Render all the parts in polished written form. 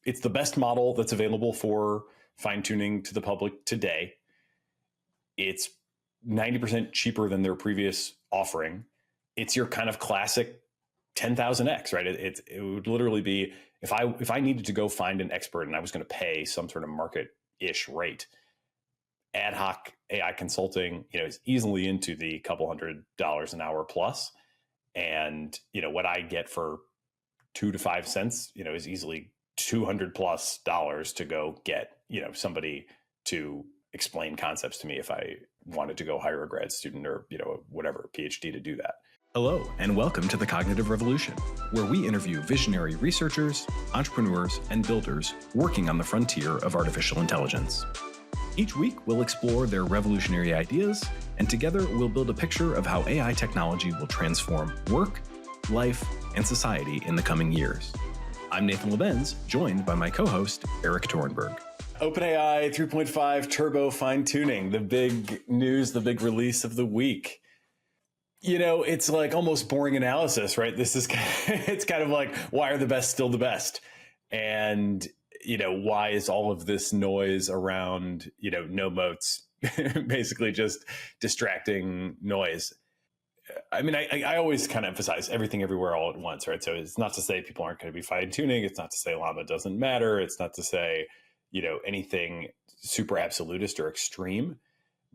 it's the best model that's available for fine tuning to the public today. It's 90% cheaper than their previous offering. It's your kind of classic 10,000x, right? It would literally be if I needed to go find an expert and I was going to pay some sort of market-ish rate, ad hoc AI consulting, is easily into the couple $100 an hour plus. And, what I get for 2 to 5 cents, is easily $200+ to go get, somebody to explain concepts to me if I wanted to go hire a grad student or, whatever, PhD to do that. Hello, and welcome to The Cognitive Revolution, where we interview visionary researchers, entrepreneurs, and builders working on the frontier of artificial intelligence. Each week, we'll explore their revolutionary ideas, and together we'll build a picture of how AI technology will transform work, life, and society in the coming years. I'm Nathan Lebenz, joined by my co-host, Erik Torenberg. OpenAI 3.5 turbo fine-tuning, the big news, the big release of the week. It's like almost boring analysis, right? This is, it's kind of like, why are the best still the best? And, why is all of this noise around, no moats, basically just distracting noise? I mean, I always kind of emphasize everything everywhere all at once, right? So it's not to say people aren't going to be fine-tuning. It's not to say Llama doesn't matter. It's not to say, anything super absolutist or extreme.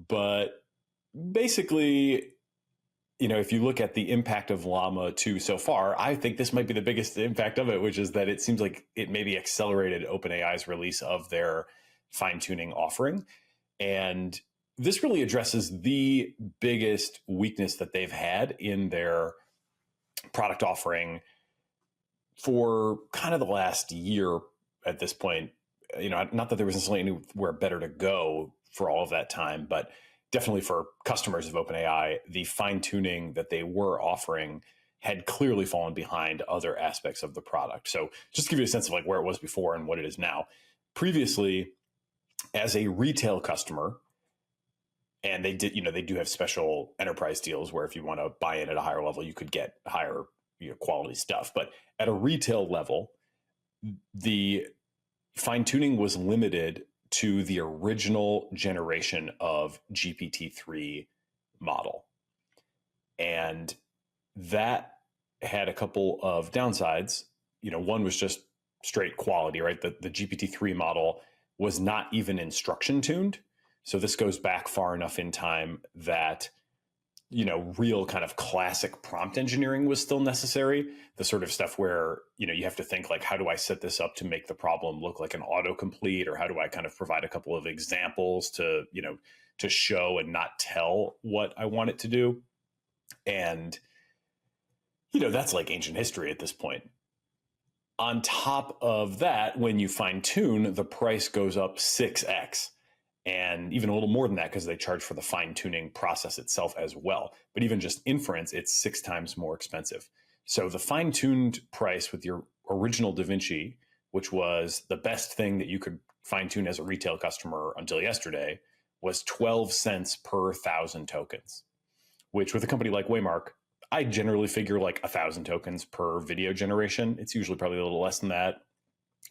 But basically, if you look at the impact of Llama 2 so far, I think this might be the biggest impact of it, which is that it seems like it maybe accelerated OpenAI's release of their fine-tuning offering. And this really addresses the biggest weakness that they've had in their product offering for kind of the last year at this point. Not that there was necessarily anywhere better to go for all of that time, but definitely for customers of OpenAI, the fine-tuning that they were offering had clearly fallen behind other aspects of the product. So just to give you a sense of like where it was before and what it is now. Previously, as a retail customer, and they do have special enterprise deals where if you want to buy in at a higher level, you could get higher quality stuff. But at a retail level, the fine-tuning was limited to the original generation of GPT-3 model. And that had a couple of downsides. One was just straight quality, right? The GPT-3 model was not even instruction tuned. So this goes back far enough in time that, real kind of classic prompt engineering was still necessary. The sort of stuff where, you have to think like, how do I set this up to make the problem look like an autocomplete? Or how do I kind of provide a couple of examples to, to show and not tell what I want it to do? And, that's like ancient history at this point. On top of that, when you fine tune, the price goes up 6x. And even a little more than that because they charge for the fine-tuning process itself as well. But even just inference, it's 6 times more expensive. So the fine-tuned price with your original Da Vinci, which was the best thing that you could fine-tune as a retail customer until yesterday, was 12 cents per 1,000 tokens, which with a company like Waymark, I generally figure like 1,000 tokens per video generation. It's usually probably a little less than that.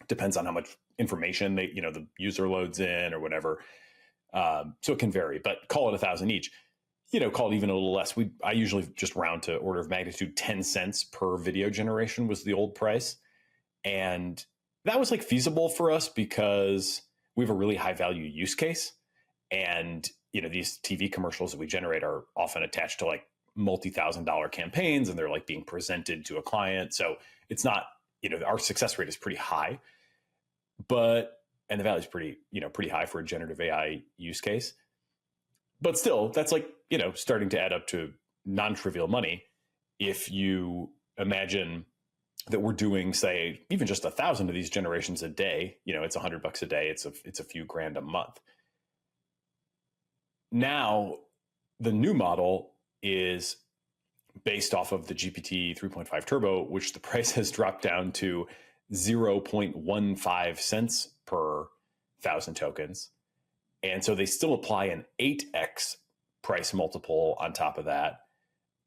Depends on how much information the user loads in or whatever. So it can vary, but call it 1,000 each, call it even a little less. I usually just round to order of magnitude 10 cents per video generation was the old price. And that was like feasible for us because we have a really high value use case. And, these TV commercials that we generate are often attached to like multi-$1,000 campaigns and they're like being presented to a client. So it's not, our success rate is pretty high, and the value is pretty high for a generative AI use case. But still, that's like, starting to add up to non-trivial money. If you imagine that we're doing, say, even just 1,000 of these generations a day, it's $100 a day. It's a few grand a month. Now, the new model is based off of the GPT 3.5 Turbo, which the price has dropped down to 0.15 cents per 1,000 tokens. And so they still apply an 8x price multiple on top of that,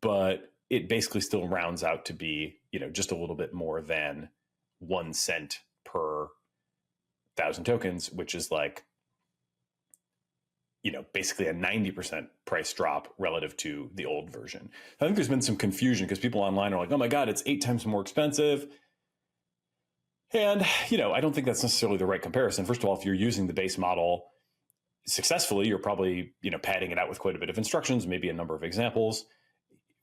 but it basically still rounds out to be, just a little bit more than 1 cent per 1,000 tokens, which is like, basically a 90% price drop relative to the old version. I think there's been some confusion because people online are like, oh my God, it's 8 times more expensive. And, I don't think that's necessarily the right comparison. First of all, if you're using the base model successfully, you're probably, padding it out with quite a bit of instructions, maybe a number of examples.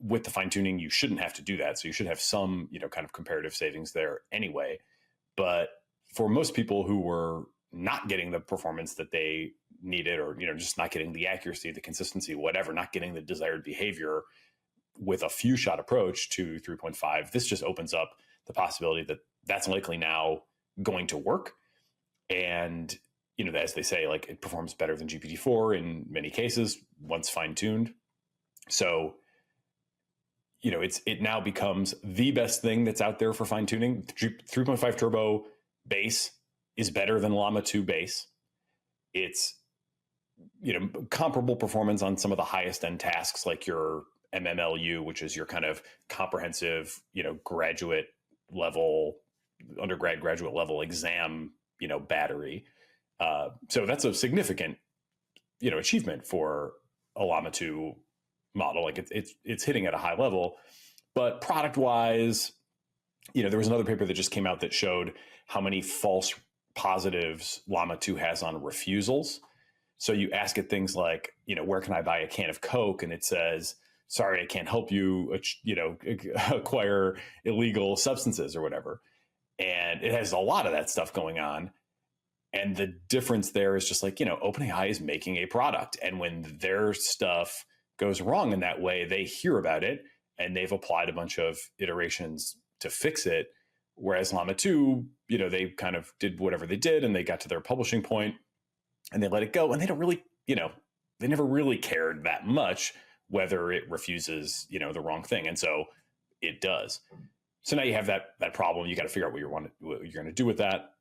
With the fine tuning, you shouldn't have to do that. So you should have some, kind of comparative savings there anyway. But for most people who were not getting the performance that they needed, or, just not getting the accuracy, the consistency, whatever, not getting the desired behavior with a few shot approach to 3.5, this just opens up the possibility that that's likely now going to work. And, as they say, like, it performs better than GPT-4 in many cases once fine-tuned. So, it now becomes the best thing that's out there for fine-tuning. 3.5 Turbo base is better than Llama 2 base. It's, comparable performance on some of the highest end tasks, like your MMLU, which is your kind of comprehensive, graduate level, undergrad, graduate level exam, battery. So that's a significant, achievement for a Llama 2 model. Like it's hitting at a high level. But product wise, there was another paper that just came out that showed how many false positives Llama 2 has on refusals. So you ask it things like, where can I buy a can of Coke? And it says, sorry, I can't help you, acquire illegal substances or whatever. And it has a lot of that stuff going on. And the difference there is just like, OpenAI is making a product. And when their stuff goes wrong in that way, they hear about it and they've applied a bunch of iterations to fix it. Whereas Llama 2, they kind of did whatever they did and they got to their publishing point and they let it go. And they don't really, they never really cared that much whether it refuses, the wrong thing. And so it does. So now you have that problem. You got to figure out what you're going to do with that.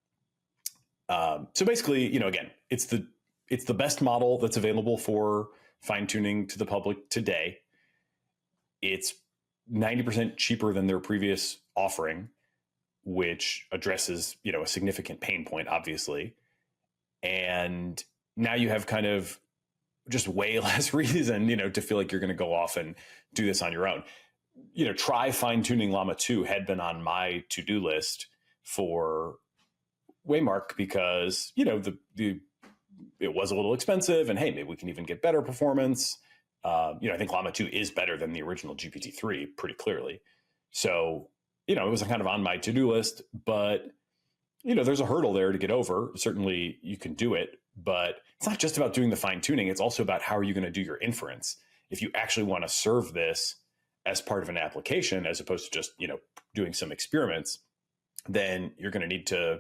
So basically, again, it's the best model that's available for fine tuning to the public today. It's 90% cheaper than their previous offering, which addresses, a significant pain point, obviously. And now you have kind of just way less reason, to feel like you're going to go off and do this on your own. Try fine tuning Llama 2 had been on my to-do list for Waymark because, it was a little expensive and hey, maybe we can even get better performance. I think Llama 2 is better than the original GPT-3 pretty clearly. So, it was kind of on my to-do list, but, there's a hurdle there to get over. Certainly you can do it, but it's not just about doing the fine tuning. It's also about how are you going to do your inference. If you actually want to serve this as part of an application, as opposed to just, doing some experiments, then you're going to need to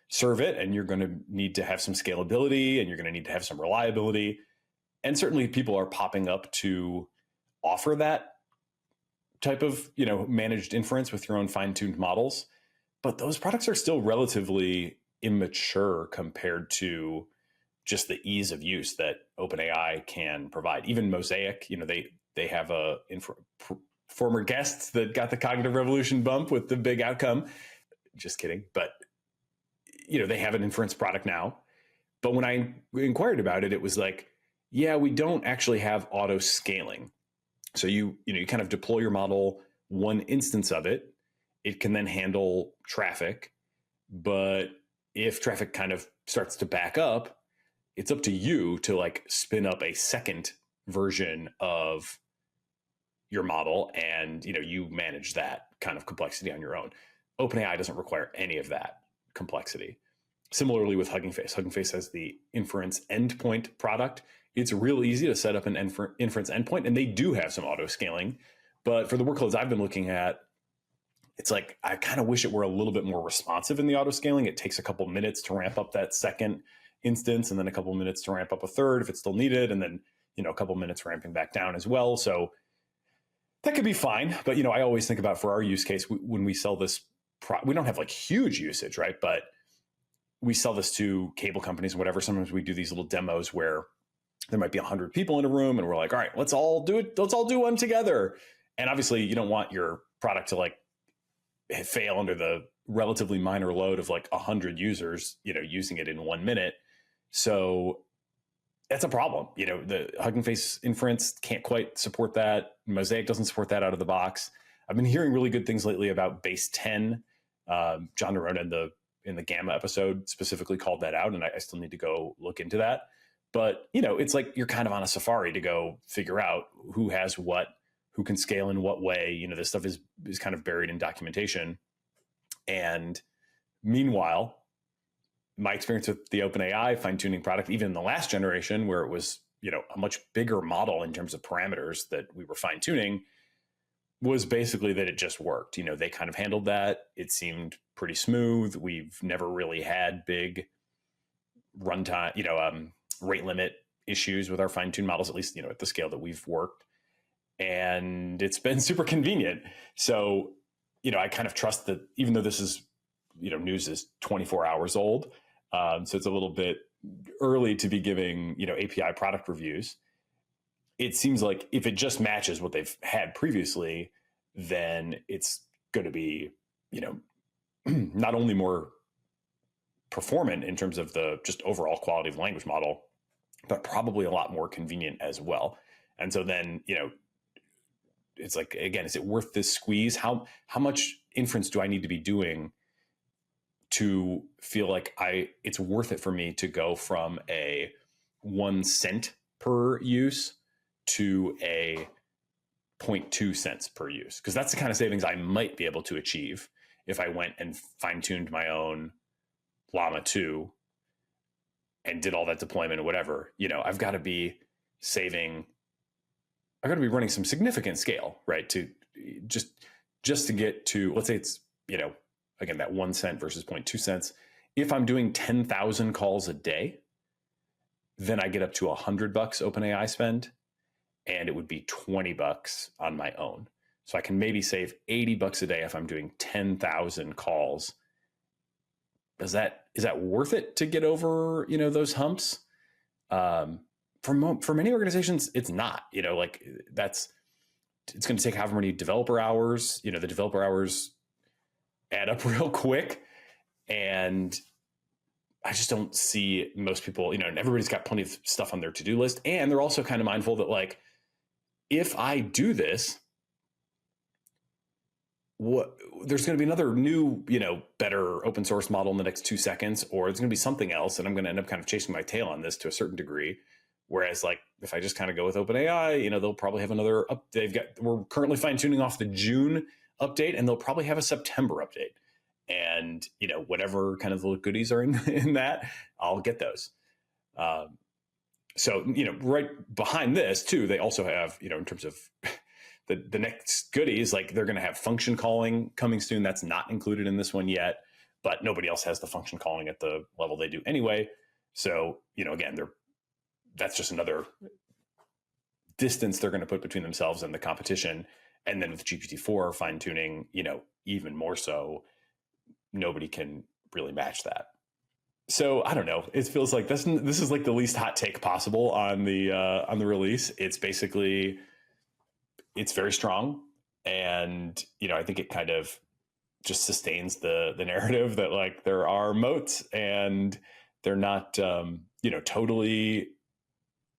serve it and you're going to need to have some scalability and you're going to need to have some reliability. And certainly people are popping up to offer that type of, managed inference with your own fine-tuned models. But those products are still relatively immature compared to just the ease of use that OpenAI can provide. Even Mosaic, they have former guests that got the cognitive revolution bump with the big outcome. Just kidding. But, they have an inference product now. But when I inquired about it, it was like, yeah, we don't actually have auto scaling. So you kind of deploy your model, one instance of it. It can then handle traffic. But if traffic kind of starts to back up, it's up to you to like spin up a second version of your model and, you manage that kind of complexity on your own. OpenAI doesn't require any of that complexity. Similarly with Hugging Face. Hugging Face has the inference endpoint product. It's real easy to set up an inference endpoint, and they do have some auto scaling. But for the workloads I've been looking at, it's like I kind of wish it were a little bit more responsive in the auto scaling. It takes a couple minutes to ramp up that second instance, and then a couple minutes to ramp up a third if it's still needed, and then a couple minutes ramping back down as well. So that could be fine. But I always think about for our use case when we sell this, we don't have like huge usage, right? But we sell this to cable companies and whatever. Sometimes we do these little demos where there might be 100 people in a room and we're like, all right, let's all do it. Let's all do one together. And obviously you don't want your product to like, fail under the relatively minor load of like 100 users, using it in 1 minute. So that's a problem. The Hugging Face inference can't quite support that. Mosaic doesn't support that out of the box. I've been hearing really good things lately about base 10. John Nerona in the Gamma episode specifically called that out, and I still need to go look into that. But, it's like you're kind of on a safari to go figure out who has what, who can scale in what way. This stuff is kind of buried in documentation. And meanwhile, my experience with the OpenAI fine-tuning product, even in the last generation where it was, a much bigger model in terms of parameters that we were fine-tuning, was basically that it just worked. They kind of handled that. It seemed pretty smooth. We've never really had big runtime, rate limit issues with our fine-tuned models, at least, at the scale that we've worked. And it's been super convenient. So, I kind of trust that, even though this is, news is 24 hours old. So it's a little bit early to be giving, API product reviews. It seems like if it just matches what they've had previously, then it's going to be, not only more performant in terms of the just overall quality of the language model, but probably a lot more convenient as well. And so then, it's like, again, is it worth this squeeze? How much inference do I need to be doing to feel like it's worth it for me to go from a 1 cent per use to a 0.2 cents per use? Because that's the kind of savings I might be able to achieve if I went and fine-tuned my own Llama 2 and did all that deployment or whatever. I've got to be running some significant scale, right? To just to get to, let's say it's, again, that 1 cent versus 0.2 cents. If I'm doing 10,000 calls a day, then I get up to $100 OpenAI spend, and it would be $20 on my own. So I can maybe save $80 a day if I'm doing 10,000 calls. Is that worth it to get over, those humps? For many organizations, it's not. It's going to take however many developer hours. The developer hours add up real quick, and I just don't see most people. And everybody's got plenty of stuff on their to-do list, and they're also kind of mindful that, like, if I do this, there's going to be another new, better open source model in the next 2 seconds, or there's going to be something else, and I'm going to end up kind of chasing my tail on this to a certain degree. Whereas, like, if I just kind of go with OpenAI, they'll probably have another we're currently fine tuning off the June update, and they'll probably have a September update. And, whatever kind of little goodies are in that, I'll get those. So, right behind this too, they also have, in terms of the next goodies, like they're going to have function calling coming soon. That's not included in this one yet, but nobody else has the function calling at the level they do anyway. So, again, that's just another distance they're going to put between themselves and the competition. And then with GPT-4 fine tuning, even more so, nobody can really match that. So I don't know. It feels like this is like the least hot take possible on the release. It's basically, it's very strong, and I think it kind of just sustains the narrative that, like, there are moats and they're not totally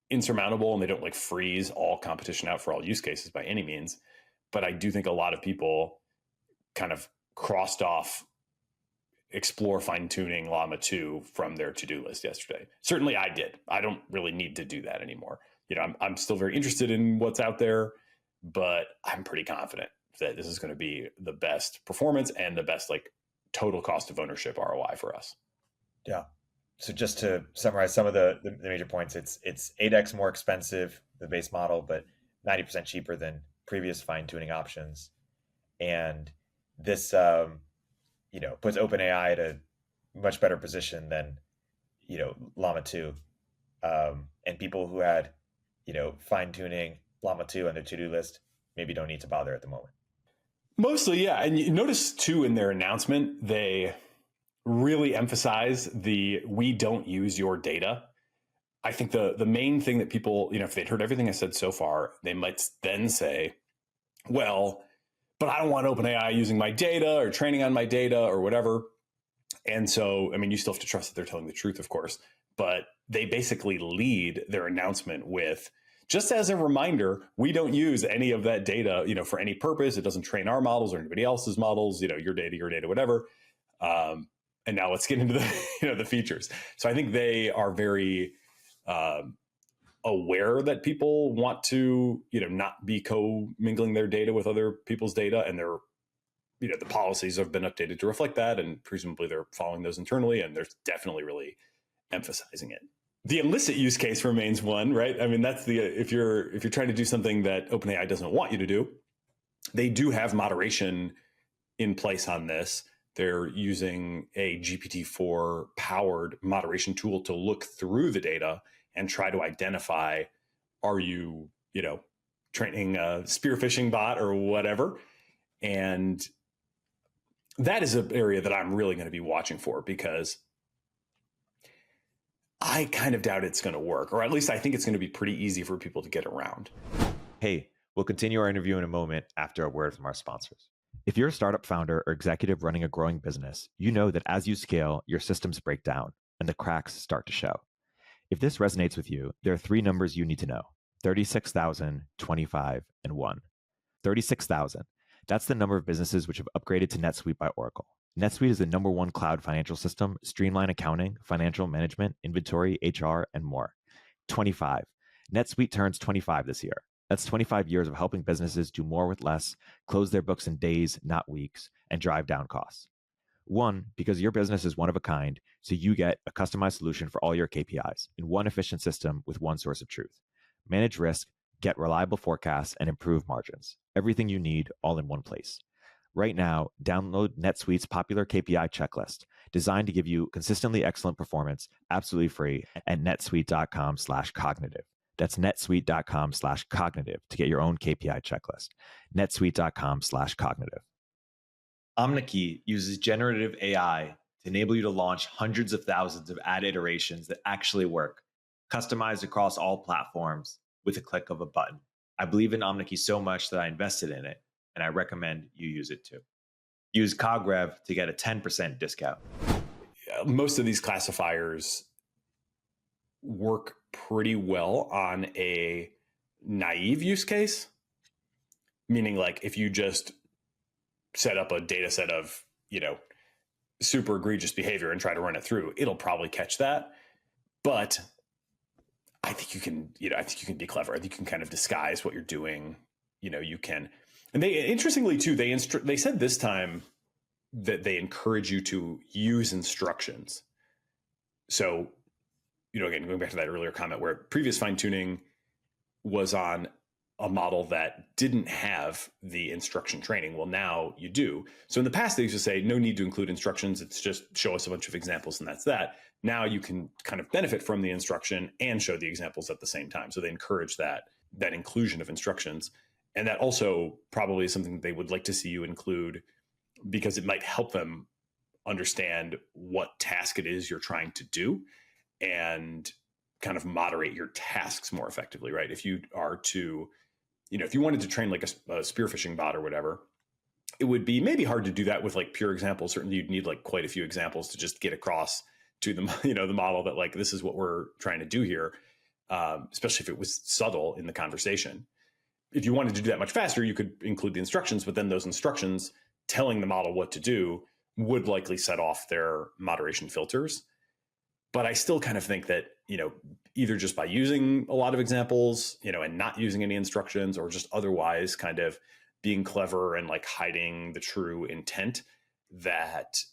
insurmountable, and they don't like freeze all competition out for all use cases by any means. But I do think a lot of people kind of crossed off explore fine-tuning Llama 2 from their to-do list yesterday. Certainly I did. I don't really need to do that anymore. I'm still very interested in what's out there, but I'm pretty confident that this is going to be the best performance and the best, like, total cost of ownership ROI for us. Yeah. So just to summarize some of the major points, it's 8x more expensive, the base model, but 90% cheaper than previous fine-tuning options. And this, puts OpenAI at a much better position than, Llama 2. And people who had, fine-tuning Llama 2 on their to-do list maybe don't need to bother at the moment. Mostly, yeah. And you notice, too, in their announcement, they really emphasize we don't use your data. I think the main thing that people, if they'd heard everything I said so far, they might then say, well, but I don't want OpenAI using my data or training on my data or whatever. And so, I mean, you still have to trust that they're telling the truth, of course, but they basically lead their announcement with, just as a reminder, we don't use any of that data, for any purpose. It doesn't train our models or anybody else's models, your data, whatever. And now let's get into the, the features. So I think they are very aware that people want to, not be co-mingling their data with other people's data, and they're, the policies have been updated to reflect that, and presumably they're following those internally, and they're definitely really emphasizing it. The illicit use case remains one, right? I mean, that's if you're trying to do something that OpenAI doesn't want you to do, they do have moderation in place on this. They're using a GPT-4 powered moderation tool to look through the data and try to identify, are you, training a spear phishing bot or whatever? And that is an area that I'm really going to be watching for, because I kind of doubt it's going to work, or at least I think it's going to be pretty easy for people to get around. Hey, we'll continue our interview in a moment after a word from our sponsors. If you're a startup founder or executive running a growing business, you know that as you scale, your systems break down and the cracks start to show. If this resonates with you, there are 3 numbers you need to know: 36,000, 25, and 1. 36,000. That's the number of businesses which have upgraded to Netsuite by Oracle. Netsuite is the #1 cloud financial system, streamline accounting, financial management, inventory, HR, and more. 25. Netsuite turns 25 this year. That's 25 years of helping businesses do more with less, close their books in days, not weeks, and drive down costs. 1, because your business is one of a kind, so you get a customized solution for all your KPIs in one efficient system with one source of truth. Manage risk, get reliable forecasts, and improve margins. Everything you need all in one place. Right now, download NetSuite's popular KPI checklist, designed to give you consistently excellent performance, absolutely free, at netsuite.com/cognitive. That's netsuite.com/cognitive to get your own KPI checklist. netsuite.com/cognitive. Omneky uses generative AI to enable you to launch hundreds of thousands of ad iterations that actually work, customized across all platforms with a click of a button. I believe in Omneky so much that I invested in it, and I recommend you use it too. Use CogRev to get a 10% discount. Most of these classifiers work pretty well on a naive use case, meaning like if you just set up a data set of, super egregious behavior and try to run it through, it'll probably catch that. But I think you can be clever. I think you can kind of disguise what you're doing. You can. And they, interestingly too, they said this time that they encourage you to use instructions. So, again, going back to that earlier comment where previous fine tuning was on a model that didn't have the instruction training. Well, now you do. So in the past, they used to say, no need to include instructions. It's just show us a bunch of examples and that's that. Now you can kind of benefit from the instruction and show the examples at the same time. So they encourage that inclusion of instructions. And that also probably is something they would like to see you include, because it might help them understand what task it is you're trying to do and kind of moderate your tasks more effectively, right? If you are to, if you wanted to train like a spear phishing bot or whatever, it would be maybe hard to do that with like pure examples. Certainly you'd need like quite a few examples to just get across to the, the model that like, this is what we're trying to do here, especially if it was subtle in the conversation. If you wanted to do that much faster, you could include the instructions, but then those instructions telling the model what to do would likely set off their moderation filters. But I still kind of think that, either just by using a lot of examples, and not using any instructions, or just otherwise kind of being clever and like hiding the true intent, that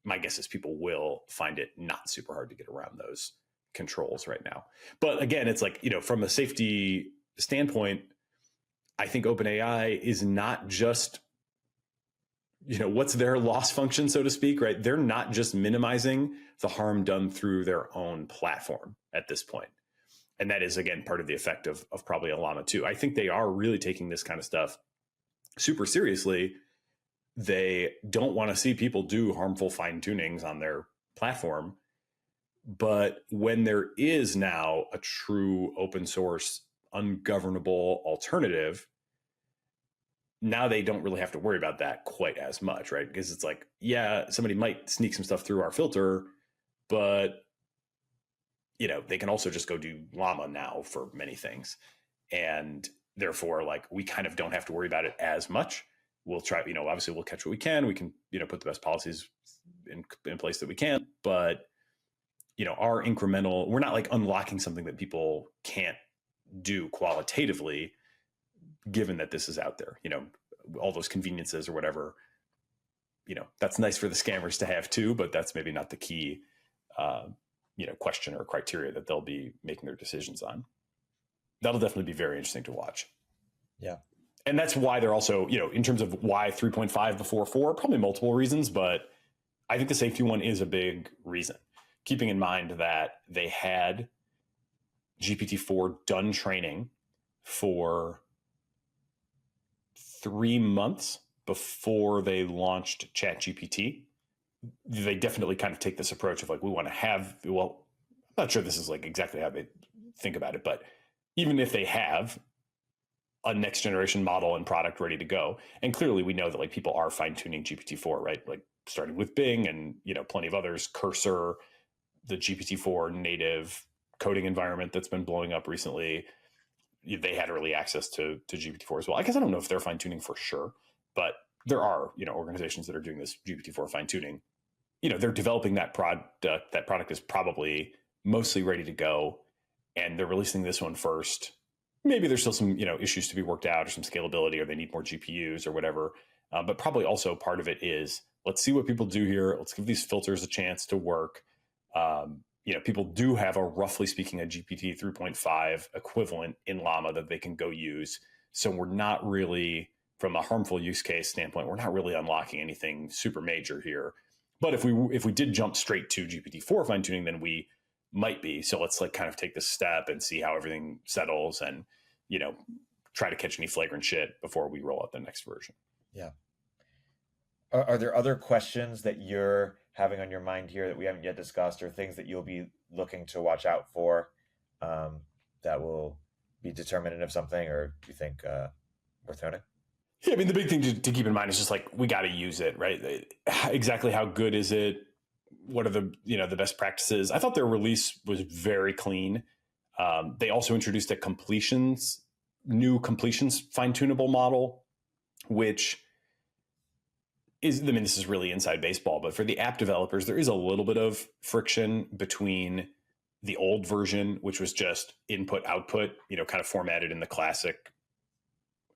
my guess is people will find it not super hard to get around those controls right now. But again, it's like, from a safety standpoint, I think OpenAI is not just, what's their loss function, so to speak, right? They're not just minimizing the harm done through their own platform at this point. And that is, again, part of the effect of probably a Llama 2. I think they are really taking this kind of stuff super seriously. They don't want to see people do harmful fine tunings on their platform. But when there is now a true open source, ungovernable alternative, now they don't really have to worry about that quite as much, right? Because it's like, yeah, somebody might sneak some stuff through our filter, but they can also just go do Llama now for many things. And therefore, like, we kind of don't have to worry about it as much. We'll try, obviously we'll catch what we can. We can, put the best policies in place that we can, but our incremental, we're not like unlocking something that people can't do qualitatively, given that this is out there, all those conveniences or whatever, that's nice for the scammers to have too, but that's maybe not the key, question or criteria that they'll be making their decisions on. That'll definitely be very interesting to watch. Yeah. And that's why they're also, in terms of why 3.5 before 4, probably multiple reasons, but I think the safety one is a big reason. Keeping in mind that they had GPT-4 done training for 3 months before they launched Chat-GPT. They definitely kind of take this approach of like, we want to have, well, I'm not sure this is like exactly how they think about it, but even if they have a next generation model and product ready to go, and clearly we know that like people are fine tuning GPT-4, right? Like starting with Bing and, plenty of others, Cursor, the GPT-4 native coding environment that's been blowing up recently. They had early access to GPT-4 as well. I guess I don't know if they're fine tuning for sure, but there are, organizations that are doing this GPT-4 fine tuning. They're developing that product. That product is probably mostly ready to go, and they're releasing this one first. Maybe there's still some, issues to be worked out or some scalability, or they need more GPUs or whatever. But probably also part of it is, let's see what people do here. Let's give these filters a chance to work. People do have roughly speaking, a GPT 3.5 equivalent in Llama that they can go use. So we're not really, from a harmful use case standpoint, we're not really unlocking anything super major here. But if we did jump straight to GPT-4 fine tuning, then we might be. So let's like kind of take this step and see how everything settles, and try to catch any flagrant shit before we roll out the next version. Yeah. Are there other questions that you're having on your mind here that we haven't yet discussed, or things that you'll be looking to watch out for that will be determinative of something, or do you think worth noting? Yeah, I mean, the big thing to keep in mind is just like, we got to use it, right? Exactly how good is it? What are the the best practices? I thought their release was very clean. They also introduced a new completions fine-tunable model, which is, I mean, this is really inside baseball, but for the app developers, there is a little bit of friction between the old version, which was just input, output, kind of formatted in the classic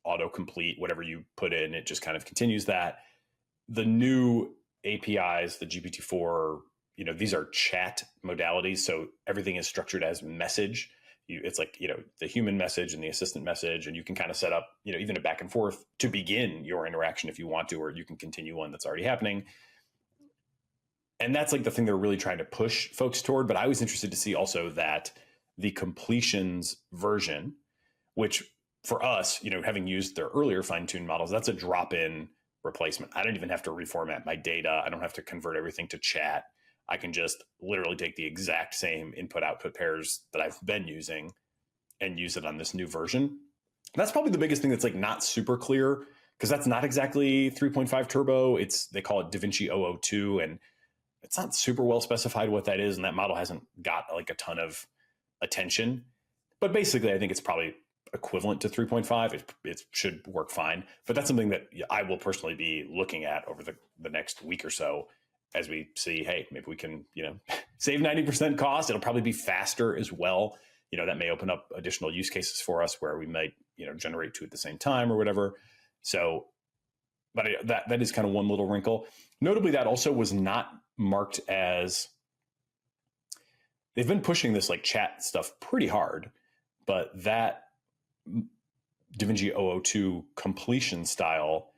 autocomplete, whatever you put in, it just kind of continues that. The new APIs, the GPT-4, these are chat modalities. So everything is structured as message. It's like, the human message and the assistant message, and you can kind of set up, even a back and forth to begin your interaction if you want to, or you can continue one that's already happening. And that's like the thing they're really trying to push folks toward. But I was interested to see also that the completions version, which for us, having used their earlier fine-tuned models, that's a drop-in replacement. I don't even have to reformat my data. I don't have to convert everything to chat. I can just literally take the exact same input output pairs that I've been using and use it on this new version. And that's probably the biggest thing that's like not super clear, because that's not exactly 3.5 turbo. They call it Vinci 002, and it's not super well specified what that is. And that model hasn't got like a ton of attention, but basically I think it's probably equivalent to 3.5. It should work fine, but that's something that I will personally be looking at over the next week or so, as we see, hey, maybe we can, save 90% cost. It'll probably be faster as well. That may open up additional use cases for us where we might, generate two at the same time or whatever. So, but that is kind of one little wrinkle. Notably, that also was not marked as, they've been pushing this like chat stuff pretty hard, but that DaVinci 002 completion style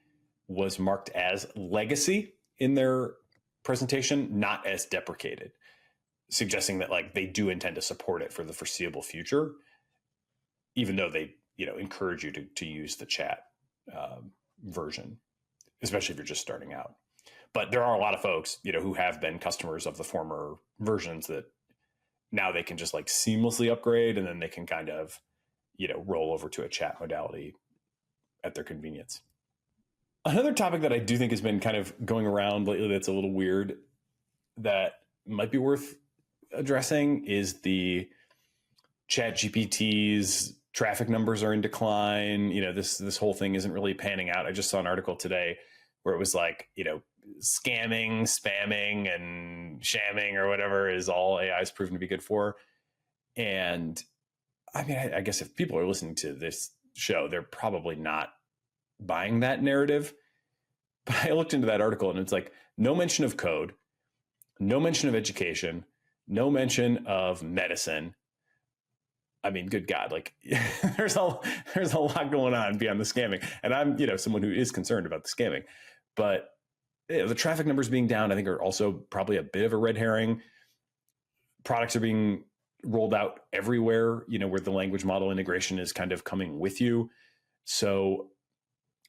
was marked as legacy in their presentation, not as deprecated, suggesting that like they do intend to support it for the foreseeable future, even though they encourage you to use the chat version, especially if you're just starting out. But there are a lot of folks who have been customers of the former versions that now they can just like seamlessly upgrade, and then they can kind of roll over to a chat modality at their convenience. Another topic that I do think has been kind of going around lately that's a little weird that might be worth addressing is the Chat-GPT's traffic numbers are in decline. This whole thing isn't really panning out. I just saw an article today where it was like, scamming, spamming, and shamming or whatever is all AI is proven to be good for. And I mean, I guess if people are listening to this show, they're probably not buying that narrative. But I looked into that article and it's like no mention of code, no mention of education, no mention of medicine. I mean, good God, like there's a lot going on beyond the scamming. And I'm, someone who is concerned about the scamming. But the traffic numbers being down, I think, are also probably a bit of a red herring. Products are being rolled out everywhere, where the language model integration is kind of coming with you. So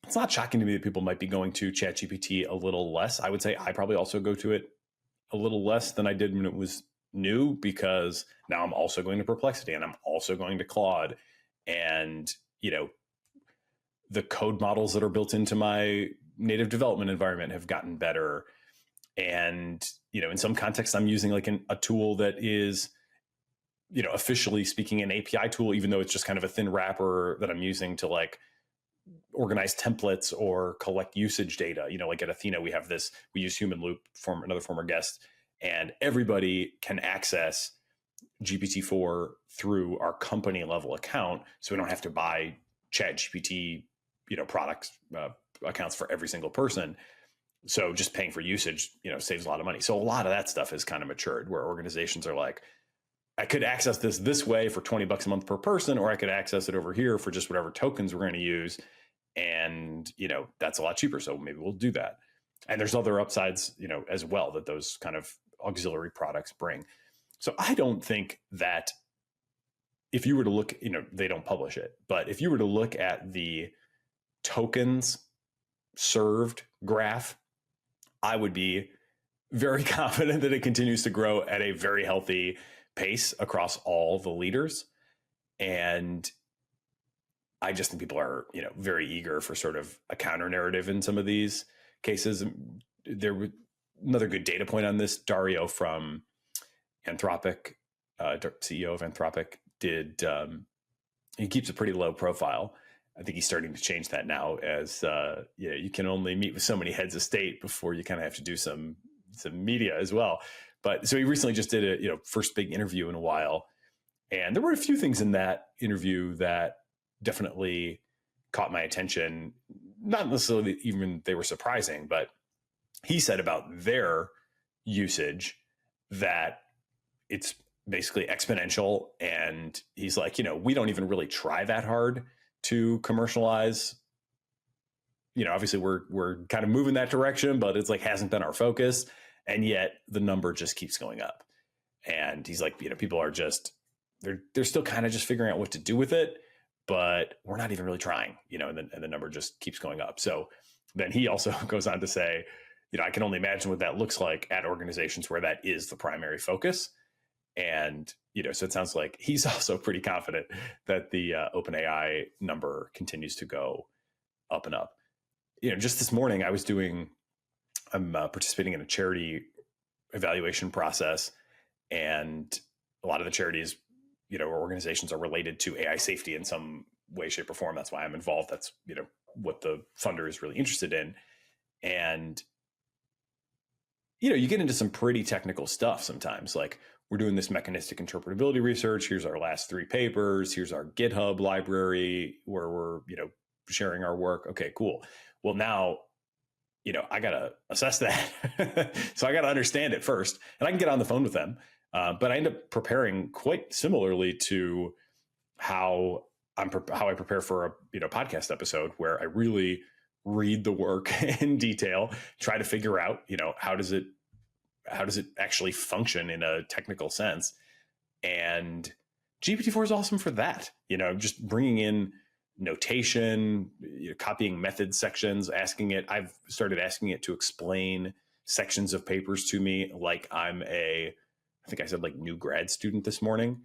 it's not shocking to me that people might be going to ChatGPT a little less. I would say I probably also go to it a little less than I did when it was new, because now I'm also going to Perplexity and I'm also going to Claude, and the code models that are built into my native development environment have gotten better. And in some contexts I'm using like a tool that is officially speaking an API tool, even though it's just kind of a thin wrapper that I'm using to like organize templates or collect usage data. Like at Athena we use Human Loop, another former guest, and everybody can access GPT-4 through our company level account. So we don't have to buy Chat-GPT, products, accounts for every single person. So just paying for usage, saves a lot of money. So a lot of that stuff has kind of matured, where organizations are like, I could access this way for $20 a month per person, or I could access it over here for just whatever tokens we're going to use. And, that's a lot cheaper. So maybe we'll do that. And there's other upsides, as well, that those kind of auxiliary products bring. So I don't think that if you were to look, they don't publish it, but if you were to look at the tokens served graph, I would be very confident that it continues to grow at a very healthy pace across all the leaders. And I just think people are, very eager for sort of a counter narrative in some of these cases. There was another good data point on this. Dario from Anthropic, CEO of Anthropic, he keeps a pretty low profile. I think he's starting to change that now, as you can only meet with so many heads of state before you kind of have to do some media as well. But so he recently just did a first big interview in a while, and there were a few things in that interview that definitely caught my attention. Not necessarily even they were surprising, but he said about their usage that it's basically exponential. And he's like, we don't even really try that hard to commercialize. Obviously we're kind of moving that direction, but it's like hasn't been our focus. And yet the number just keeps going up. And he's like, people are just, they're still kind of just figuring out what to do with it, but we're not even really trying, and the number just keeps going up. So then he also goes on to say, I can only imagine what that looks like at organizations where that is the primary focus. And, so it sounds like he's also pretty confident that the OpenAI number continues to go up and up. Just this morning I'm participating in a charity evaluation process, and a lot of the charities, or organizations are related to AI safety in some way, shape, or form. That's why I'm involved. That's, what the funder is really interested in. And, you get into some pretty technical stuff sometimes. Like, we're doing this mechanistic interpretability research. Here's our last 3 papers. Here's our GitHub library where we're, sharing our work. Okay, cool. Well, now, I got to assess that. So I got to understand it first, and I can get on the phone with them. But I end up preparing quite similarly to how I prepare for a podcast episode, where I really read the work in detail, try to figure out how does it actually function in a technical sense. And GPT-4 is awesome for that. Just bringing in notation, copying method sections, I've started asking it to explain sections of papers to me like I'm I think I said like new grad student this morning.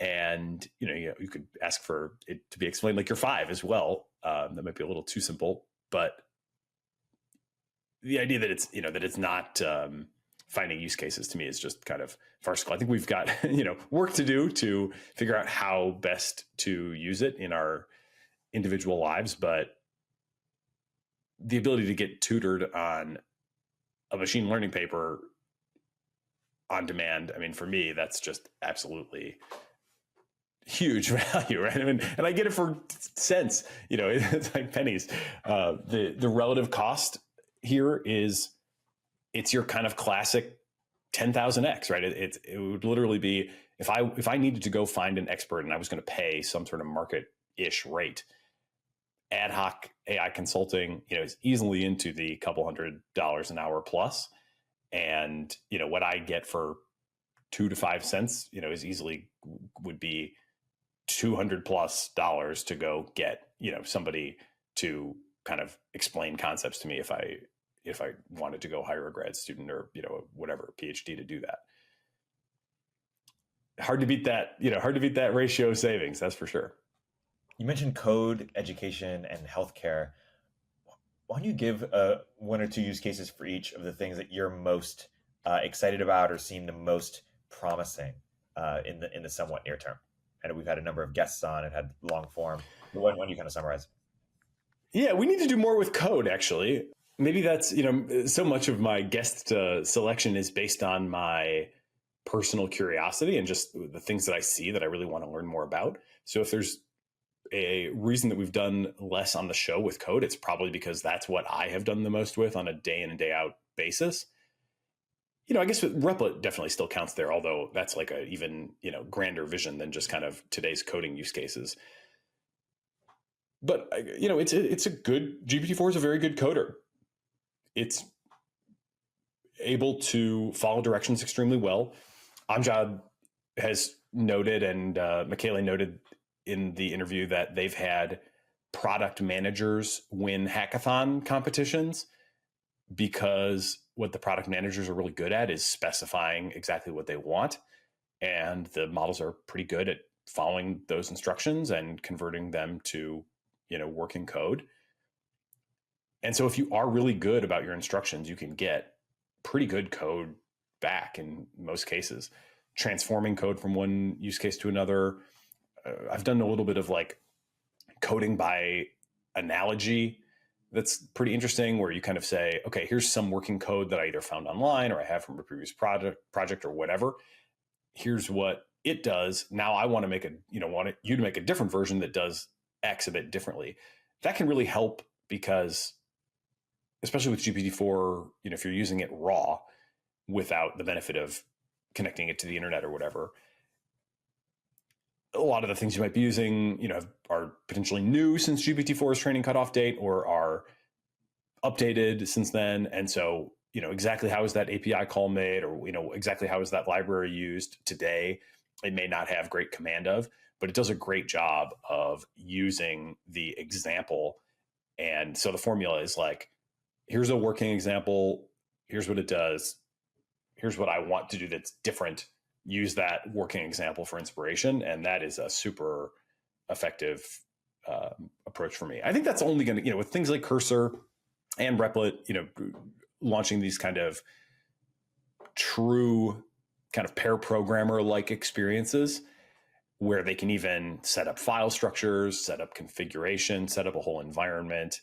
And, you could ask for it to be explained like you're 5 as well. That might be a little too simple, but the idea that it's, that it's not finding use cases to me is just kind of farcical. I think we've got, work to do to figure out how best to use it in our individual lives. But the ability to get tutored on a machine learning paper on demand, I mean, for me, that's just absolutely huge value, right? I mean, and I get it for cents, it's like pennies. The relative cost here is, it's your kind of classic 10,000x, right? It would literally be, if I needed to go find an expert and I was going to pay some sort of market-ish rate, ad hoc AI consulting, is easily into the couple $100 an hour plus. And, what I get for 2 to 5 cents, is easily would be $200+ to go get, somebody to kind of explain concepts to me if I wanted to go hire a grad student or, whatever, PhD to do that. Hard to beat that ratio of savings. That's for sure. You mentioned code, education, and healthcare. Why don't you give one or two use cases for each of the things that you're most excited about or seem the most promising in the somewhat near term? And we've had a number of guests on and had long form. But why don't you kind of summarize? Yeah, we need to do more with code, actually. Maybe that's, so much of my guest selection is based on my personal curiosity and just the things that I see that I really want to learn more about. So if there's a reason that we've done less on the show with code, it's probably because that's what I have done the most with on a day in and day out basis. I guess Replit definitely still counts there, although that's like a even, grander vision than just kind of today's coding use cases. But, it's a good, GPT-4 is a very good coder. It's able to follow directions extremely well. Amjad has noted, and Michele noted in the interview, that they've had product managers win hackathon competitions because what the product managers are really good at is specifying exactly what they want. And the models are pretty good at following those instructions and converting them to, working code. And so if you are really good about your instructions, you can get pretty good code back in most cases. Transforming code from one use case to another. I've done a little bit of like coding by analogy. That's pretty interesting, where you kind of say, okay, here's some working code that I either found online or I have from a previous project or whatever. Here's what it does. Now I want to make want you to make a different version that does X a bit differently. That can really help because, especially with GPT-4, if you're using it raw without the benefit of connecting it to the internet or whatever, a lot of the things you might be using, are potentially new since GPT-4's training cutoff date or are updated since then. And so, exactly how is that API call made, or, exactly how is that library used today? It may not have great command of, but it does a great job of using the example. And so the formula is like, here's a working example. Here's what it does. Here's what I want to do that's different. Use that working example for inspiration. And that is a super effective approach for me. I think that's only going to, with things like Cursor and Replit, launching these kind of true kind of pair programmer like experiences where they can even set up file structures, set up configuration, set up a whole environment,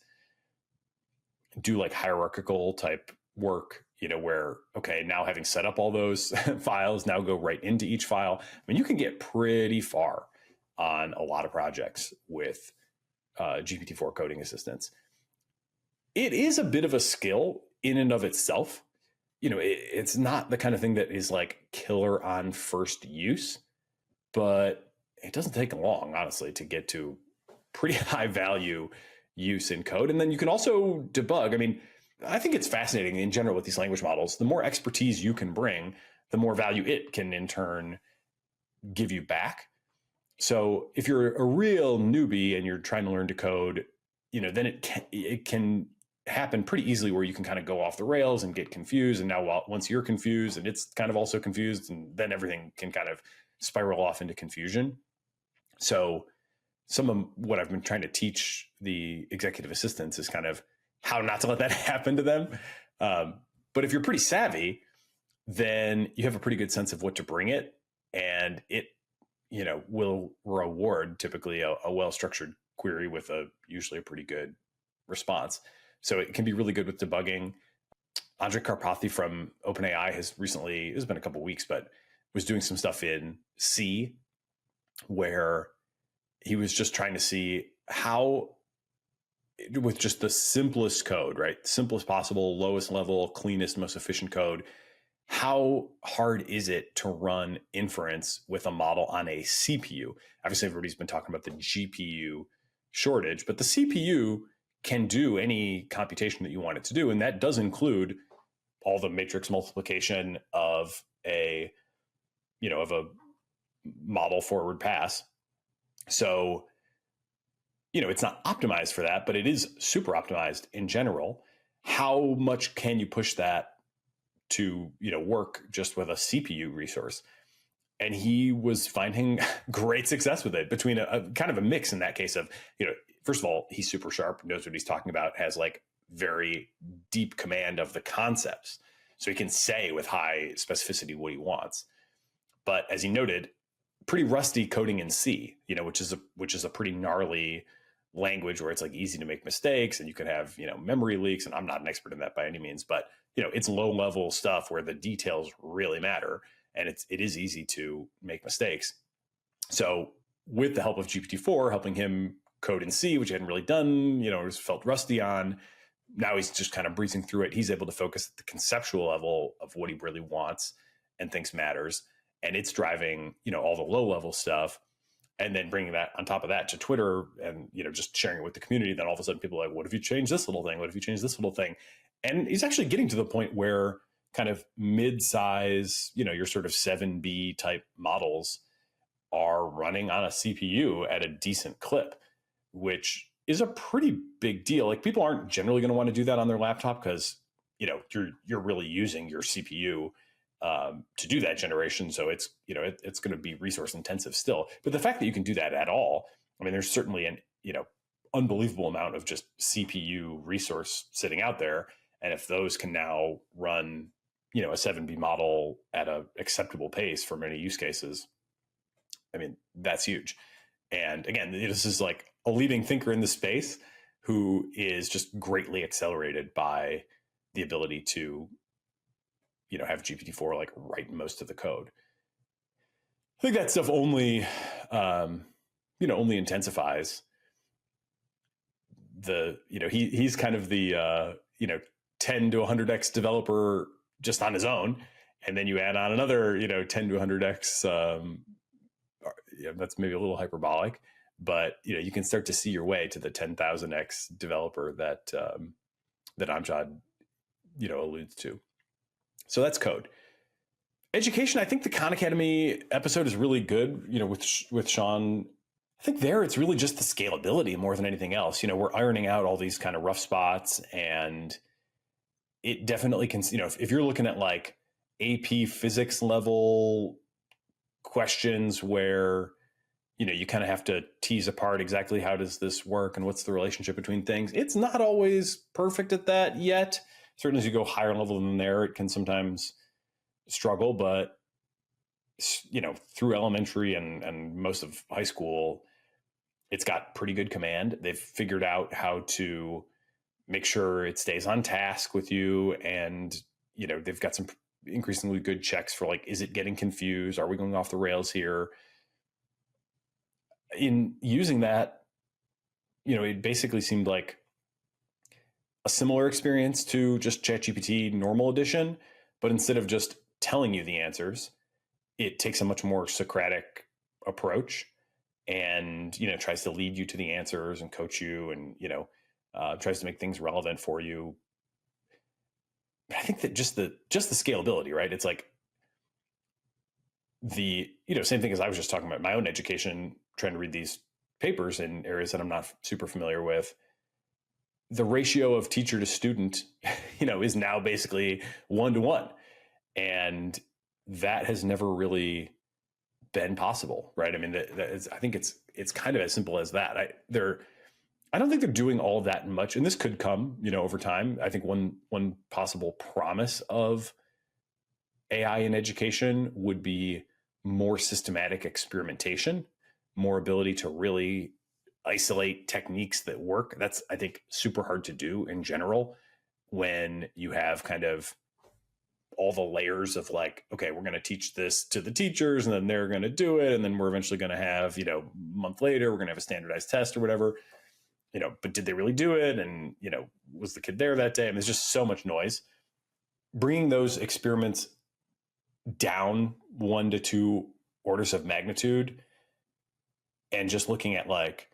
do like hierarchical type work, where, okay, now having set up all those files, now go right into each file. I mean, you can get pretty far on a lot of projects with GPT-4 coding assistance. It is a bit of a skill in and of itself. It's not the kind of thing that is like killer on first use, but it doesn't take long, honestly, to get to pretty high value use in code. And then you can also debug. I mean, I think it's fascinating in general with these language models. The more expertise you can bring, the more value it can in turn give you back. So if you're a real newbie and you're trying to learn to code, then it can happen pretty easily where you can kind of go off the rails and get confused. And now once you're confused and it's kind of also confused, and then everything can kind of spiral off into confusion. So some of what I've been trying to teach the executive assistants is kind of how not to let that happen to them. But if you're pretty savvy, then you have a pretty good sense of what to bring it, and it, will reward typically a well-structured query with usually a pretty good response. So it can be really good with debugging. Andrej Karpathy from OpenAI has recently, it's been a couple of weeks, but was doing some stuff in C where he was just trying to see how, with just the simplest code, right? Simplest possible, lowest level, cleanest, most efficient code. How hard is it to run inference with a model on a CPU? Obviously, everybody's been talking about the GPU shortage, but the CPU can do any computation that you want it to do. And that does include all the matrix multiplication of a model forward pass. So, it's not optimized for that, but it is super optimized in general. How much can you push that to, work just with a CPU resource? And he was finding great success with it, between a kind of a mix in that case of, first of all, he's super sharp, knows what he's talking about, has like very deep command of the concepts. So he can say with high specificity what he wants. But as he noted, pretty rusty coding in C, which is a pretty gnarly language where it's like easy to make mistakes and you can have, memory leaks. And I'm not an expert in that by any means, but it's low level stuff where the details really matter. And it is easy to make mistakes. So with the help of GPT-4 helping him code in C, which he hadn't really done, felt rusty on, now he's just kind of breezing through it. He's able to focus at the conceptual level of what he really wants and thinks matters. And it's driving, all the low level stuff. And then bringing that on top of that to Twitter and, just sharing it with the community. Then all of a sudden people are like, what if you change this little thing? What if you change this little thing? And he's actually getting to the point where kind of mid-size, your sort of 7B type models are running on a CPU at a decent clip, which is a pretty big deal. Like, people aren't generally going to want to do that on their laptop because, you're really using your CPU to do that generation. So it's, it's going to be resource intensive still. But the fact that you can do that at all, I mean, there's certainly an, unbelievable amount of just CPU resource sitting out there. And if those can now run, a 7B model at a acceptable pace for many use cases, I mean, that's huge. And again, this is like a leading thinker in the space who is just greatly accelerated by the ability to, have GPT-4 like write most of the code. I think that stuff only intensifies the, he's kind of the, 10 to 100x developer just on his own. And then you add on another, 10 to 100x, that's maybe a little hyperbolic, but, you can start to see your way to the 10,000x developer that Amjad, alludes to. So that's code. Education, I think the Khan Academy episode is really good, with Sean. I think there it's really just the scalability more than anything else. We're ironing out all these kind of rough spots, and it definitely can, if you're looking at like AP physics level questions where, you kind of have to tease apart exactly how does this work and what's the relationship between things. It's not always perfect at that yet. Certainly as you go higher level than there, it can sometimes struggle, but through elementary and most of high school, it's got pretty good command. They've figured out how to make sure it stays on task with you. And, they've got some increasingly good checks for like, is it getting confused? Are we going off the rails here? In using that, it basically seemed like a similar experience to just ChatGPT normal edition, but instead of just telling you the answers, it takes a much more Socratic approach and, tries to lead you to the answers and coach you and, tries to make things relevant for you. But I think that just the scalability, right? It's like the, same thing as I was just talking about my own education, trying to read these papers in areas that I'm not super familiar with. The ratio of teacher to student, is now basically 1-to-1. And that has never really been possible, right? I mean, I think it's kind of as simple as that. I don't think they're doing all that much, and this could come, over time. I think one possible promise of AI in education would be more systematic experimentation, more ability to really isolate techniques that work. That's, I think, super hard to do in general when you have kind of all the layers of like, okay, we're going to teach this to the teachers and then they're going to do it. And then we're eventually going to have, a month later, we're going to have a standardized test or whatever, but did they really do it? And, was the kid there that day? And there's just so much noise. Bringing those experiments down 1 to 2 orders of magnitude and just looking at like,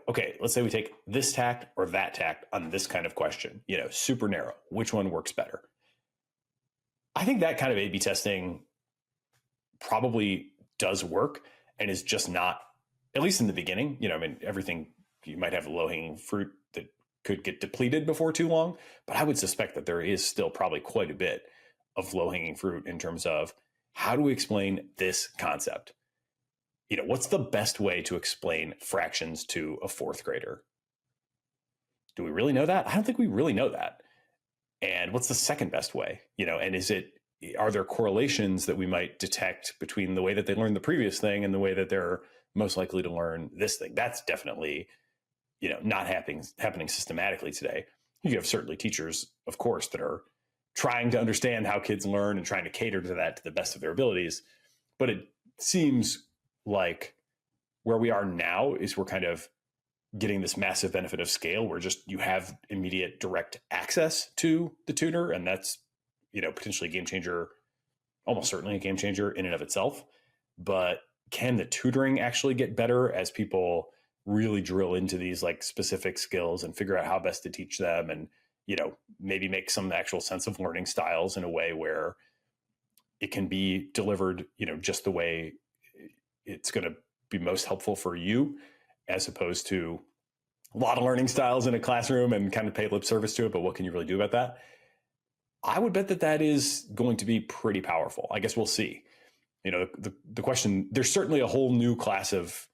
okay, let's say we take this tact or that tact on this kind of question, super narrow, which one works better? I think that kind of A/B testing probably does work and is just not, at least in the beginning, everything, you might have low-hanging fruit that could get depleted before too long, but I would suspect that there is still probably quite a bit of low-hanging fruit in terms of how do we explain this concept? What's the best way to explain fractions to a 4th grader? Do we really know that? I don't think we really know that. And what's the second best way? And are there correlations that we might detect between the way that they learned the previous thing and the way that they're most likely to learn this thing? That's definitely, not happening systematically today. You have certainly teachers, of course, that are trying to understand how kids learn and trying to cater to that to the best of their abilities. But it seems like where we are now is we're kind of getting this massive benefit of scale where just you have immediate direct access to the tutor. And that's, potentially a game changer, almost certainly a game changer in and of itself. But can the tutoring actually get better as people really drill into these like specific skills and figure out how best to teach them and, maybe make some actual sense of learning styles in a way where it can be delivered, just the way it's going to be most helpful for you, as opposed to a lot of learning styles in a classroom and kind of pay lip service to it. But what can you really do about that? I would bet that is going to be pretty powerful. I guess we'll see. The question, there's certainly a whole new class of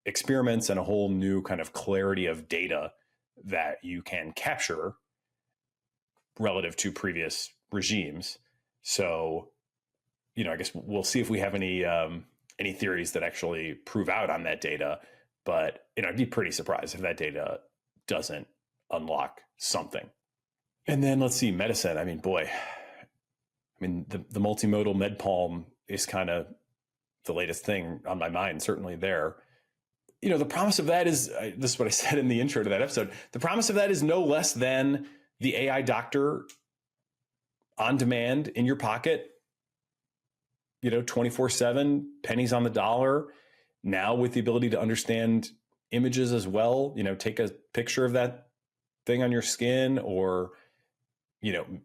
experiments and a whole new kind of clarity of data that you can capture relative to previous regimes. So, I guess we'll see if we have any theories that actually prove out on that data. But, I'd be pretty surprised if that data doesn't unlock something. And then let's see, medicine. I mean, boy, the multimodal MedPalm is kind of the latest thing on my mind, certainly there. The promise of that is, this is what I said in the intro to that episode, the promise of that is no less than the AI doctor on demand in your pocket, 24/7, pennies on the dollar, now with the ability to understand images as well, take a picture of that thing on your skin or,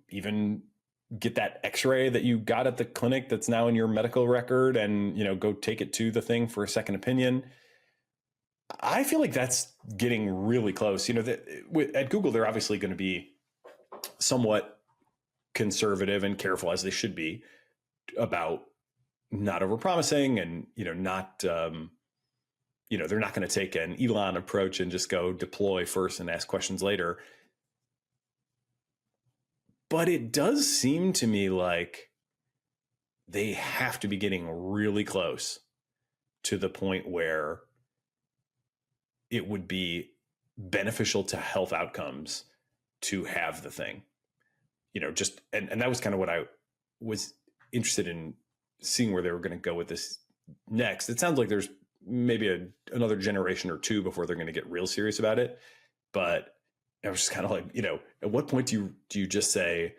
even get that x-ray that you got at the clinic that's now in your medical record and, go take it to the thing for a second opinion. I feel like that's getting really close. At Google, they're obviously going to be somewhat conservative and careful, as they should be, about not overpromising and, not, they're not going to take an Elon approach and just go deploy first and ask questions later. But it does seem to me like they have to be getting really close to the point where it would be beneficial to health outcomes to have the thing, and that was kind of what I was interested in seeing where they were going to go with this next. It sounds like there's maybe another generation or two before they're going to get real serious about it. But I was just kind of like, at what point do you just say,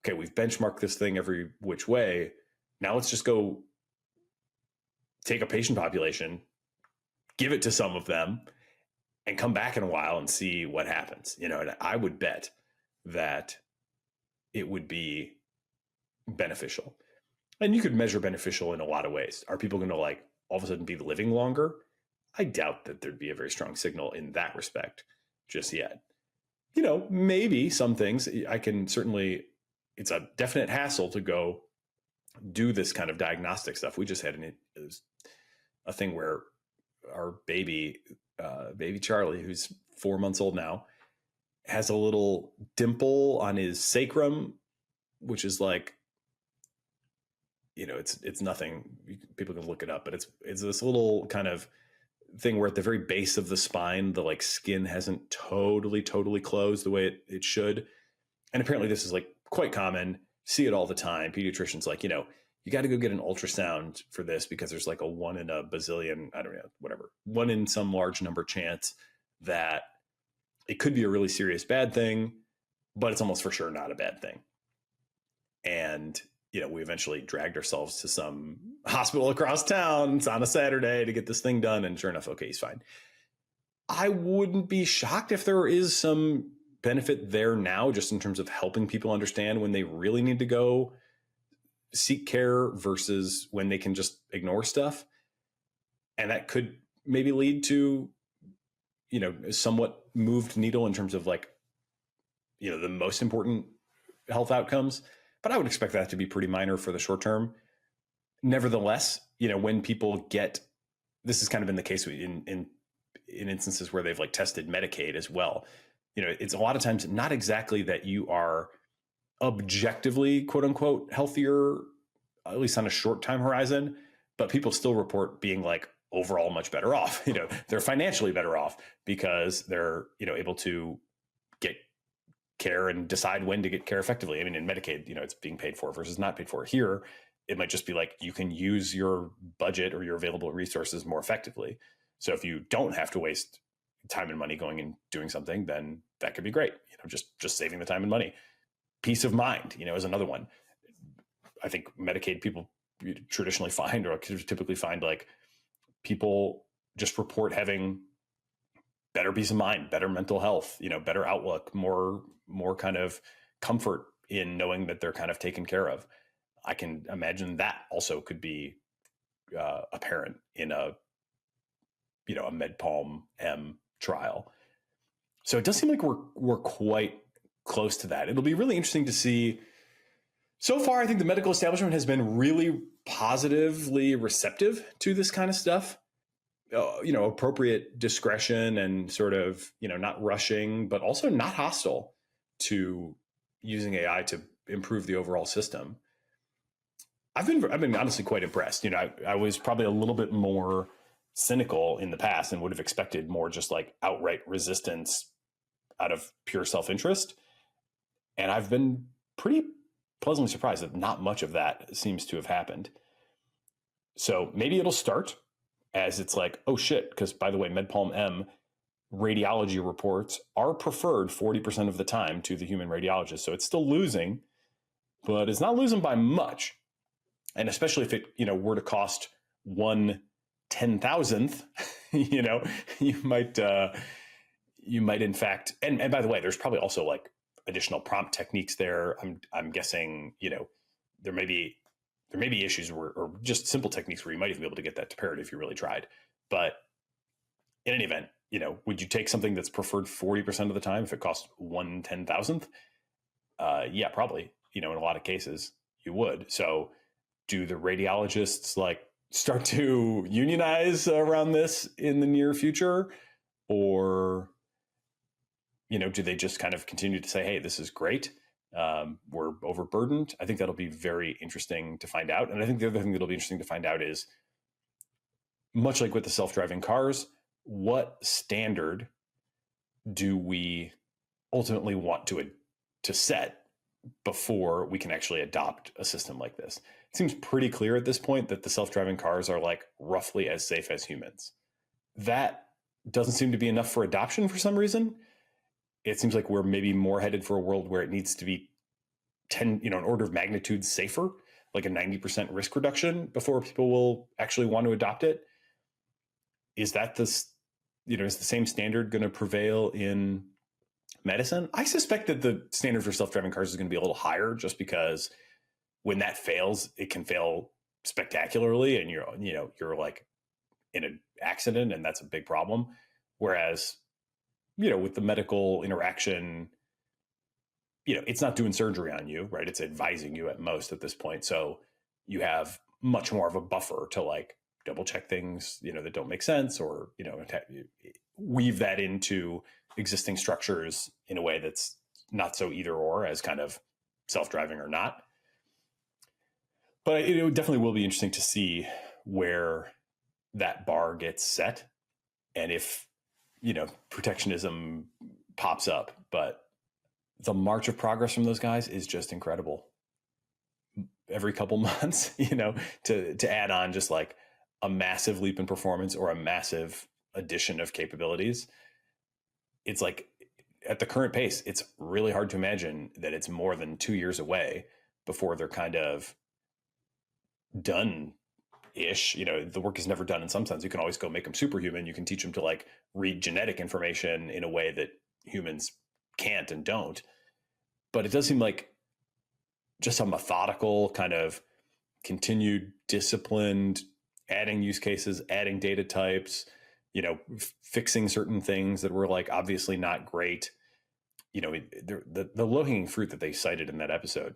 okay, we've benchmarked this thing every which way. Now let's just go take a patient population, give it to some of them, and come back in a while and see what happens. And I would bet that it would be beneficial. And you could measure beneficial in a lot of ways. Are people going to all of a sudden be living longer? I doubt that there'd be a very strong signal in that respect just yet. Maybe some things I can certainly, it's a definite hassle to go do this kind of diagnostic stuff. We just had a thing where our baby Charlie, who's 4 months old now, has a little dimple on his sacrum, which is like, it's nothing. People can look it up, but it's this little kind of thing where at the very base of the spine, the like skin hasn't totally closed the way it should. And apparently this is like quite common. See it all the time. Pediatricians like, you got to go get an ultrasound for this because there's like a 1 in a bazillion, I don't know, whatever, 1 in some large number chance that it could be a really serious bad thing, but it's almost for sure not a bad thing. And, we eventually dragged ourselves to some hospital across town on a Saturday to get this thing done. And sure enough, okay, he's fine. I wouldn't be shocked if there is some benefit there now, just in terms of helping people understand when they really need to go seek care versus when they can just ignore stuff. And that could maybe lead to, a somewhat moved needle in terms of like, the most important health outcomes. But I would expect that to be pretty minor for the short term. Nevertheless, when people get, this has kind of been the case in instances where they've like tested Medicaid as well. It's a lot of times not exactly that you are objectively, quote unquote, healthier, at least on a short time horizon, but people still report being like overall much better off. They're financially better off because they're, able to get care and decide when to get care effectively. I mean, in Medicaid, it's being paid for versus not paid for. Here, it might just be like you can use your budget or your available resources more effectively. So if you don't have to waste time and money going and doing something, then that could be great. Just saving the time and money. Peace of mind, is another one. I think Medicaid people traditionally find, or typically find, like people just report having better peace of mind, better mental health, better outlook, more kind of comfort in knowing that they're kind of taken care of. I can imagine that also could be apparent in a MedPalm M trial. So it does seem like we're quite close to that. It'll be really interesting to see. So far, I think the medical establishment has been really positively receptive to this kind of stuff. Appropriate discretion and sort of, not rushing, but also not hostile to using AI to improve the overall system. I've been honestly quite impressed. I was probably a little bit more cynical in the past and would have expected more just like outright resistance out of pure self-interest. And I've been pretty pleasantly surprised that not much of that seems to have happened. So maybe it'll start as it's like, oh shit, because by the way, MedPalm M radiology reports are preferred 40% of the time to the human radiologist. So it's still losing, but it's not losing by much. And especially if it, were to cost 1/10,000th, you might in fact, and by the way, there's probably also like additional prompt techniques there. I'm guessing, there may be issues or just simple techniques where you might even be able to get that to parity if you really tried. But in any event, would you take something that's preferred 40% of the time if it costs 1/10,000th? Yeah, probably. In a lot of cases you would. So do the radiologists like start to unionize around this in the near future? Or, do they just kind of continue to say, hey, this is great. We're overburdened. I think that'll be very interesting to find out. And I think the other thing that'll be interesting to find out is, much like with the self-driving cars, what standard do we ultimately want to set before we can actually adopt a system like this? It seems pretty clear at this point that the self-driving cars are like roughly as safe as humans. That doesn't seem to be enough for adoption for some reason. It seems like we're maybe more headed for a world where it needs to be an order of magnitude safer, like a 90% risk reduction before people will actually want to adopt it. Is that is the same standard going to prevail in medicine? I suspect that the standard for self-driving cars is going to be a little higher, just because when that fails, it can fail spectacularly, and you're like in an accident, and that's a big problem. Whereas, with the medical interaction, it's not doing surgery on you, right? It's advising you at most at this point. So you have much more of a buffer to like double check things, that don't make sense, or, weave that into existing structures in a way that's not so either or, as kind of self-driving or not. But it definitely will be interesting to see where that bar gets set and if, protectionism pops up. But the march of progress from those guys is just incredible. Every couple months, to add on just like a massive leap in performance or a massive addition of capabilities. It's like, at the current pace, it's really hard to imagine that it's more than 2 years away before they're kind of done ish. The work is never done in some sense. You can always go make them superhuman. You can teach them to like read genetic information in a way that humans can't and don't. But it does seem like just a methodical kind of continued disciplined, adding use cases, adding data types, fixing certain things that were like obviously not great. The low-hanging fruit that they cited in that episode,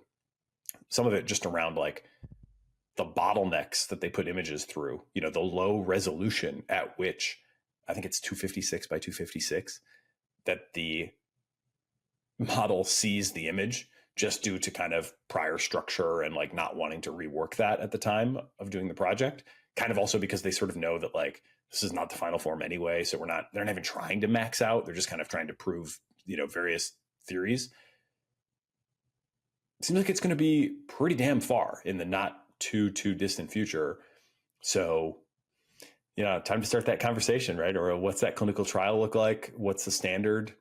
some of it just around like the bottlenecks that they put images through, the low resolution at which, I think it's 256 by 256, that the model sees the image, just due to kind of prior structure and like not wanting to rework that at the time of doing the project. Kind of also because they sort of know that like, this is not the final form anyway. So they're not even trying to max out. They're just kind of trying to prove, various theories. It seems like it's going to be pretty damn far in the not too distant future. So, time to start that conversation, right? Or what's that clinical trial look like? What's the standard?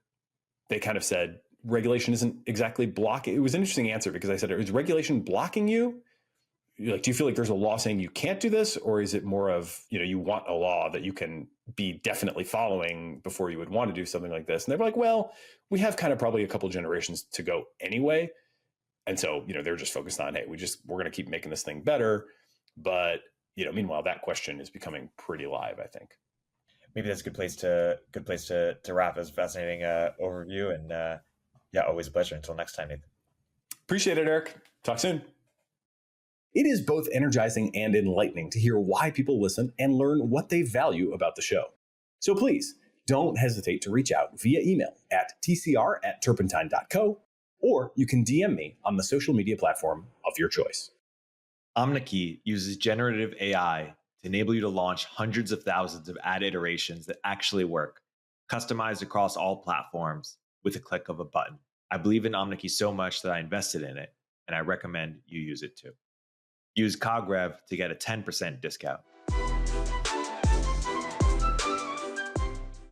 They kind of said regulation isn't exactly blocking. It was an interesting answer because I said, is regulation blocking you? Like, do you feel like there's a law saying you can't do this? Or is it more of, you want a law that you can be definitely following before you would want to do something like this? And they were like, well, we have kind of probably a couple generations to go anyway. And so, they're just focused on, hey, we're going to keep making this thing better. But, meanwhile, that question is becoming pretty live, I think. Maybe that's a good place to wrap. It was a fascinating overview. And yeah, always a pleasure. Until next time, Nathan. Appreciate it, Eric. Talk soon. It is both energizing and enlightening to hear why people listen and learn what they value about the show. So please, don't hesitate to reach out via email at tcr@turpentine.co, or you can DM me on the social media platform of your choice. Omneky uses generative AI to enable you to launch hundreds of thousands of ad iterations that actually work, customized across all platforms with a click of a button. I believe in Omneky so much that I invested in it, and I recommend you use it too. Use CogRev to get a 10% discount.